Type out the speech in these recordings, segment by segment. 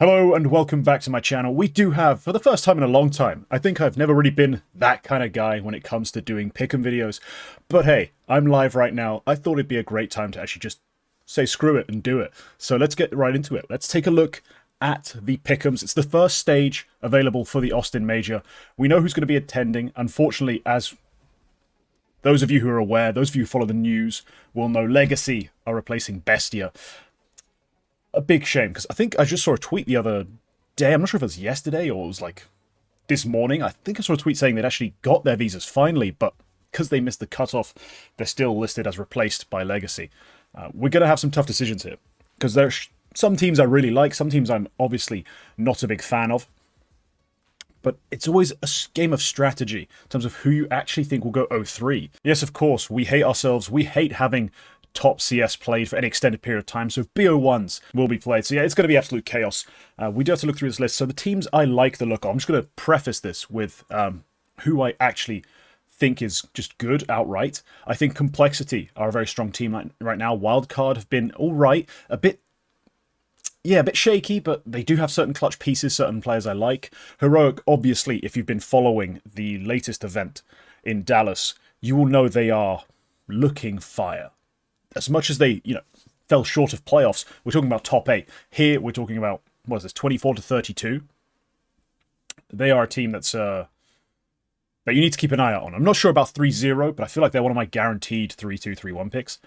Hello and welcome back to my channel. We do have, for the first time in a long time, I think I've never really been that kind of guy when it comes to doing Pickem videos, but hey, I'm live right now. I thought it'd be a great time to actually just say screw it and do it. So let's get right into it. Let's take a look at the Pickems. It's the first stage available for the Austin Major. We know who's going to be attending. Unfortunately, as those of you who are aware, those of you who follow the news will know, Legacy are replacing Bestia. A big shame, because I think I just saw a tweet the other day. I'm not sure if it was yesterday or it was like this morning. I think I saw a tweet saying they'd actually got their visas finally, but because they missed the cutoff, they're still listed as replaced by Legacy. We're going to have some tough decisions here, because there's some teams I really like, some teams I'm obviously not a big fan of. But it's always a game of strategy in terms of who you actually think will go 0-3. Yes, of course, we hate ourselves. We hate having top CS played for any extended period of time, so BO1s will be played. So yeah, it's going to be absolute chaos. We do have to look through this list. So the teams I like the look of, I'm just going to preface this with who I actually think is just good outright. I think Complexity are a very strong team right now. Wildcard have been all right, a bit shaky, but they do have certain clutch pieces, certain players I like. Heroic, obviously, if you've been following the latest event in Dallas, you will know they are looking fire. As much as they, fell short of playoffs, we're talking about top 8. Here, we're talking about, what is this, 24-32? They are a team that's, that you need to keep an eye out on. I'm not sure about 3-0, but I feel like they're one of my guaranteed 3-2, 3-1 picks.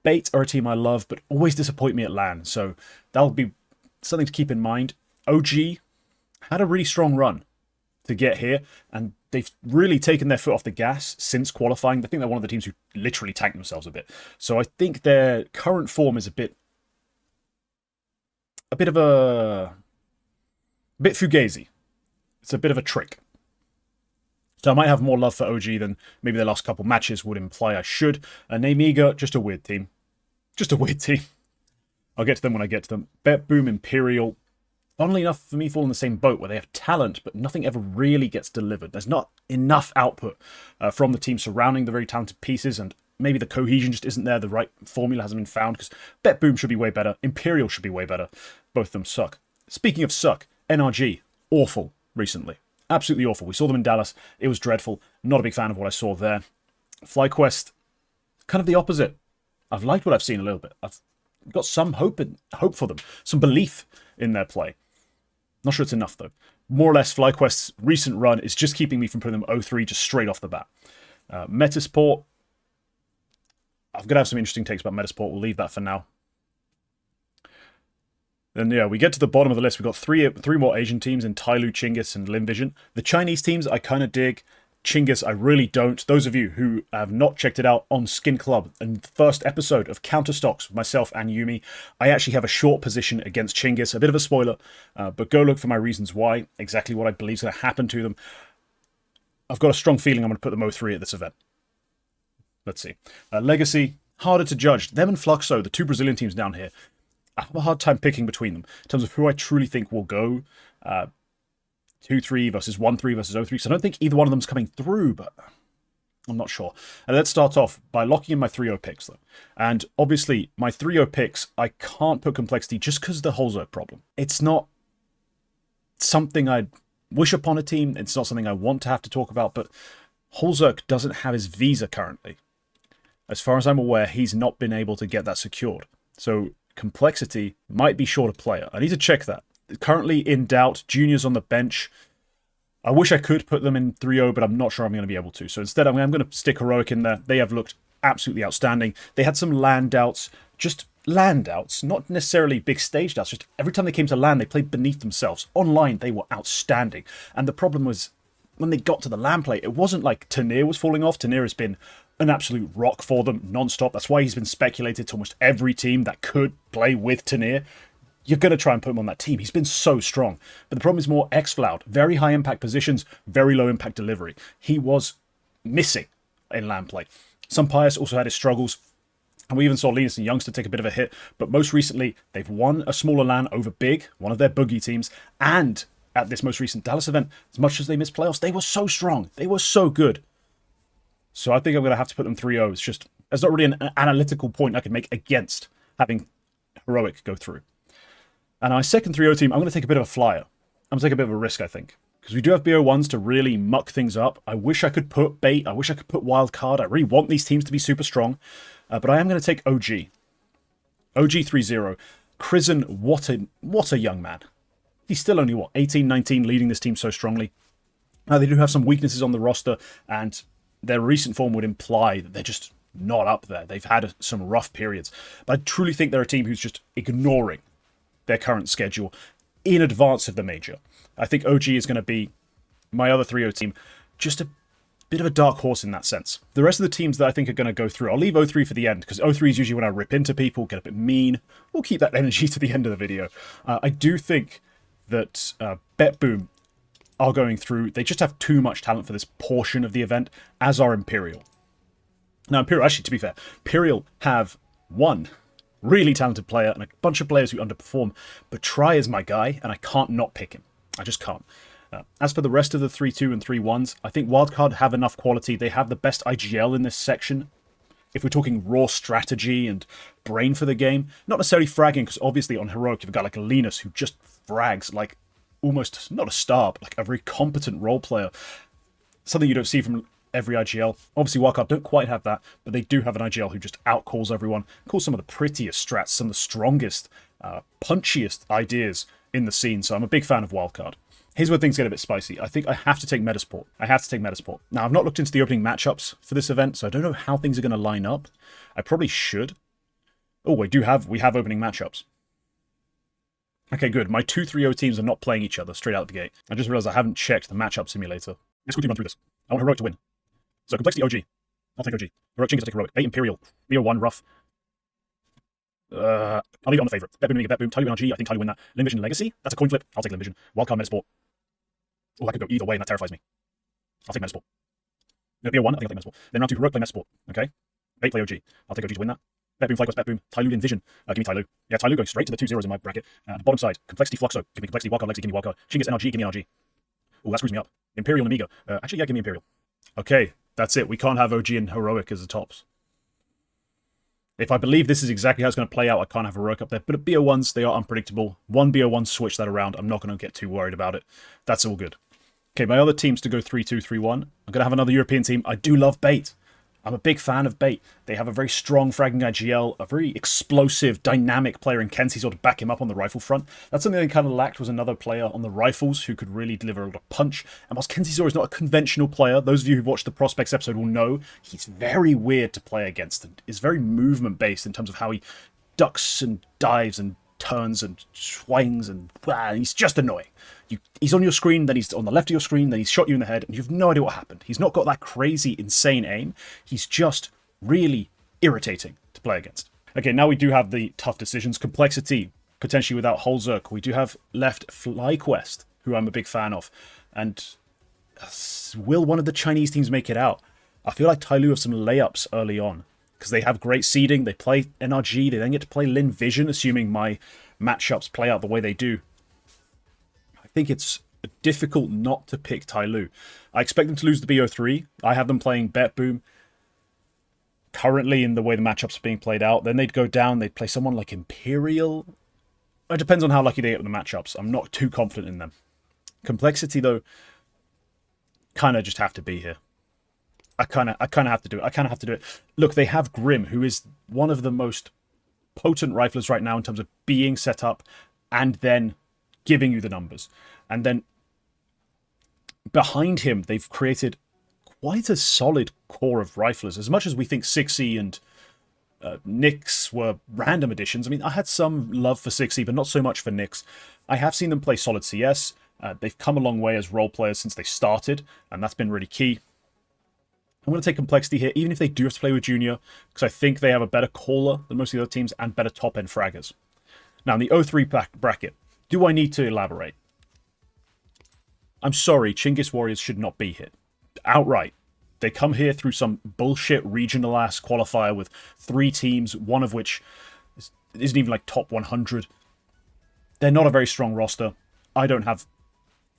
Bait are a team I love, but always disappoint me at LAN, so that'll be something to keep in mind. OG had a really strong run to get here, and they've really taken their foot off the gas since qualifying. I think they're one of the teams who literally tanked themselves a bit. So I think their current form is a bit fugazi. It's a bit of a trick. So I might have more love for OG than maybe the last couple matches would imply I should. Namiga, just a weird team. Just a weird team. I'll get to them when I get to them. Bet Boom Imperial. Funnily enough, for me, fall in the same boat where they have talent, but nothing ever really gets delivered. There's not enough output from the team surrounding the very talented pieces, and maybe the cohesion just isn't there. The right formula hasn't been found, because Bet Boom should be way better. Imperial should be way better. Both of them suck. Speaking of suck, NRG, awful recently. Absolutely awful. We saw them in Dallas. It was dreadful. Not a big fan of what I saw there. FlyQuest, kind of the opposite. I've liked what I've seen a little bit. I've got some hope for them, some belief in their play. Not sure it's enough, though. More or less, FlyQuest's recent run is just keeping me from putting them 0-3 just straight off the bat. Metasport, I'm going to have some interesting takes about Metasport. We'll leave that for now. Then, yeah, we get to the bottom of the list. We've got three more Asian teams in Tyloo, Chinggis, and Limvision. The Chinese teams I kind of dig. Chinggis, I really don't. Those of you who have not checked it out on Skin Club, in the first episode of Counterstocks with myself and Yumi, I actually have a short position against Chinggis. A bit of a spoiler, but go look for my reasons why, exactly what I believe is going to happen to them. I've got a strong feeling I'm going to put them 0-3 at this event. Let's see. Legacy, harder to judge. Them and Fluxo, the two Brazilian teams down here, I have a hard time picking between them in terms of who I truly think will go 2-3 versus 1-3 versus 0-3. So I don't think either one of them's coming through, but I'm not sure. And let's start off by locking in my 3-0 picks, though. And obviously, my 3-0 picks, I can't put Complexity just because of the Holzer problem. It's not something I'd wish upon a team. It's not something I want to have to talk about, but Holzerk doesn't have his visa currently. As far as I'm aware, he's not been able to get that secured. So Complexity might be short a player. I need to check that. Currently in doubt, Junior's on the bench. I wish I could put them in 3-0, but I'm not sure I'm going to be able to. So instead, I'm going to stick Heroic in there. They have looked absolutely outstanding. They had some LAN doubts, just LAN doubts, not necessarily big stage doubts. Just every time they came to LAN, they played beneath themselves. Online, they were outstanding. And the problem was, when they got to the LAN play, it wasn't like Tanir was falling off. Tanir has been an absolute rock for them non-stop. That's why he's been speculated to almost every team that could play with Tanir. You're going to try and put him on that team. He's been so strong. But the problem is more X-Floud. Very high impact positions, very low impact delivery. He was missing in LAN play. Some Pius also had his struggles. And we even saw Linus and Youngster take a bit of a hit. But most recently, they've won a smaller LAN over Big, one of their boogie teams. And at this most recent Dallas event, as much as they missed playoffs, they were so strong. They were so good. So I think I'm going to have to put them 3-0. It's just, there's not really an analytical point I can make against having Heroic go through. And our second 3-0 team, I'm going to take a bit of a flyer. I'm going to take a bit of a risk, I think. Because we do have BO1s to really muck things up. I wish I could put bait. I wish I could put wild card. I really want these teams to be super strong. But I am going to take OG. OG 3-0. Krizen, what a young man. He's still only, what, 18, 19, leading this team so strongly. They do have some weaknesses on the roster, and their recent form would imply that they're just not up there. They've had some rough periods. But I truly think they're a team who's just ignoring their current schedule in advance of the major. I think OG is going to be my other 3-0 team, just a bit of a dark horse in that sense. The rest of the teams that I think are going to go through, I'll leave 0-3 for the end, because 0-3 is usually when I rip into people, get a bit mean. We'll keep that energy to the end of the video. I do think that Bet Boom are going through. They just have too much talent for this portion of the event, as are Imperial. Now, Imperial, actually, to be fair, Imperial have one really talented player and a bunch of players who underperform, but Try is my guy, and I can't not pick him. I just can't. As for the rest of the 3-2 and 3-1s, I think Wildcard have enough quality. They have the best IGL in this section. If we're talking raw strategy and brain for the game, not necessarily fragging, because obviously on Heroic you've got like a Linus who just frags like almost, not a star, but like a very competent role player. Something you don't see from every IGL. Obviously Wildcard don't quite have that, but they do have an IGL who just outcalls everyone, calls some of the prettiest strats, some of the strongest, punchiest ideas in the scene, so I'm a big fan of Wildcard. Here's where things get a bit spicy. I think I have to take Metasport. Now, I've not looked into the opening matchups for this event, so I don't know how things are going to line up. I probably should. Oh, we have opening matchups. Okay, good. My 2-3-0 teams are not playing each other straight out the gate. I just realized I haven't checked the matchup simulator. Let's quickly run through this. I want Heroic to win. So, Complexity OG. I'll take OG. Heroic Kingt, I'll take Heroic. Bait Imperial. BO1 Rough. I'll leave it on the favourite. Bet Boom being a Bet Boom. Tyloo NRG, I think Tyloo win that. Lim Vision Legacy, that's a coin flip. I'll take Lim Vision. Wildcard Metasport. Oh, that could go either way, and that terrifies me. I'll take Metasport. No, BO1, I think I'll take Metasport. Then round 2, Heroic play Metasport. Okay. Bait play OG. I'll take OG to win that. Bet Boom, FlyQuest, Bet Boom. Tyloo in Vision. Give me Tyloo. Yeah, Tyloo going straight to the 2 zeros in my bracket. The bottom side, Complexity Fluxo. Give me Complexity Wildcard Legacy, give me Wildcard. Chinggis NRG, give me NRG. Oh, that screws me up. Imperial and Amiga. Actually, yeah, give me Imperial. Okay, that's it. We can't have OG and Heroic as the tops. If I believe this is exactly how it's going to play out, I can't have Heroic up there. But at BO1s, they are unpredictable. One BO1 switch that around. I'm not going to get too worried about it. That's all good. Okay, my other teams to go 3-2, 3-1. I'm going to have another European team. I do love Bait. I'm a big fan of Bait. They have a very strong fragging IGL, a very explosive, dynamic player in Kenzie to back him up on the rifle front. That's something they kind of lacked, was another player on the rifles who could really deliver a lot of punch. And whilst Kenzizor is not a conventional player, those of you who've watched the Prospects episode will know he's very weird to play against and is very movement-based in terms of how he ducks and dives and turns and swings, and he's just annoying. He's on your screen, then he's on the left of your screen, then he's shot you in the head, and you have no idea what happened. He's not got that crazy, insane aim. He's just really irritating to play against. Okay, now we do have the tough decisions. Complexity, potentially without Holzerk. We do have left FlyQuest, who I'm a big fan of. And will one of the Chinese teams make it out? I feel like Tyloo have some layups early on, because they have great seeding. They play NRG, they then get to play Lin Vision, assuming my matchups play out the way they do. I think it's difficult not to pick Tyloo. I expect them to lose the BO3. I have them playing Bet Boom currently in the way the matchups are being played out. Then they'd go down, they'd play someone like Imperial. It depends on how lucky they get with the matchups. I'm not too confident in them. Complexity, though, kind of just have to be here. I kind of have to do it. Look, they have Grim, who is one of the most potent riflers right now in terms of being set up and then giving you the numbers. And then behind him, they've created quite a solid core of riflers. As much as we think 6E and Nyx were random additions, I mean, I had some love for 6E, but not so much for Nyx. I have seen them play solid CS. They've come a long way as role players since they started, and that's been really key. I'm going to take Complexity here, even if they do have to play with Junior, because I think they have a better caller than most of the other teams and better top-end fraggers. Now, in the 0-3 bracket, do I need to elaborate? I'm sorry, Chinggis Warriors should not be here. Outright. They come here through some bullshit regional-ass qualifier with 3 teams, one of which isn't even like top 100. They're not a very strong roster. I don't have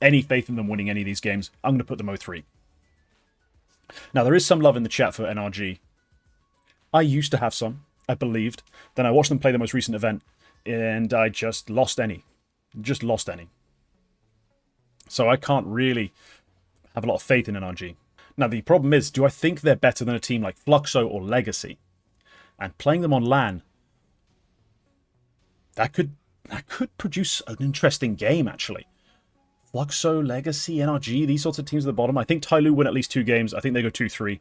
any faith in them winning any of these games. I'm going to put them 0-3. Now, there is some love in the chat for NRG. I used to have some, I believed. Then I watched them play the most recent event, and I just lost any. Just lost any. So I can't really have a lot of faith in NRG. Now, the problem is, do I think they're better than a team like Fluxo or Legacy? And playing them on LAN, that could produce an interesting game, actually. Fluxo, Legacy, NRG, these sorts of teams at the bottom. I think Tyloo win at least 2 games. I think they go 2-3.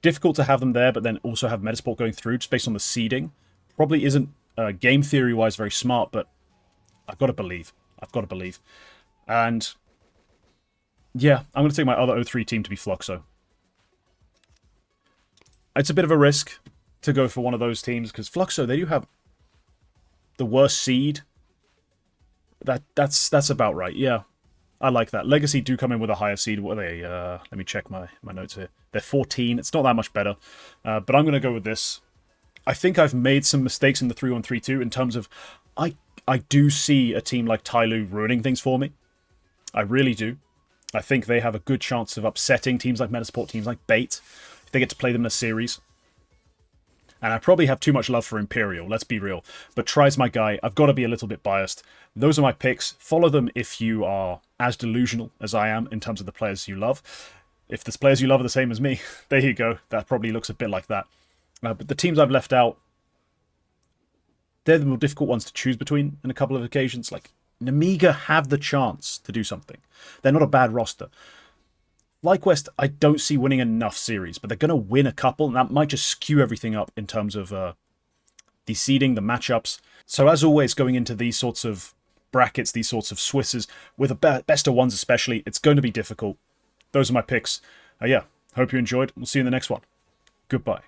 Difficult to have them there, but then also have Metasport going through, just based on the seeding. Probably isn't, game theory-wise, very smart, but I've got to believe. I've got to believe. And yeah, I'm going to take my other 0-3 team to be Fluxo. It's a bit of a risk to go for one of those teams, because Fluxo, they do have the worst seed. That's about right, yeah. I like that. Legacy do come in with a higher seed. What are they? Let me check my notes here. They're 14. It's not that much better. But I'm going to go with this. I think I've made some mistakes in the 3-1-3-2 in terms of I do see a team like Tyloo ruining things for me. I really do. I think they have a good chance of upsetting teams like Metasport, teams like Bait, if they get to play them in a series. And I probably have too much love for Imperial, let's be real. But Try's my guy. I've got to be a little bit biased. Those are my picks. Follow them if you are as delusional as I am in terms of the players you love. If the players you love are the same as me, there you go. That probably looks a bit like that. But the teams I've left out, they're the more difficult ones to choose between in a couple of occasions. Like, Namiga have the chance to do something. They're not a bad roster. FlyQuest, I don't see winning enough series, but they're going to win a couple, and that might just skew everything up in terms of the seeding, the matchups. So as always, going into these sorts of brackets, these sorts of Swisses, with the best of ones especially, it's going to be difficult. Those are my picks. Yeah, hope you enjoyed. We'll see you in the next one. Goodbye.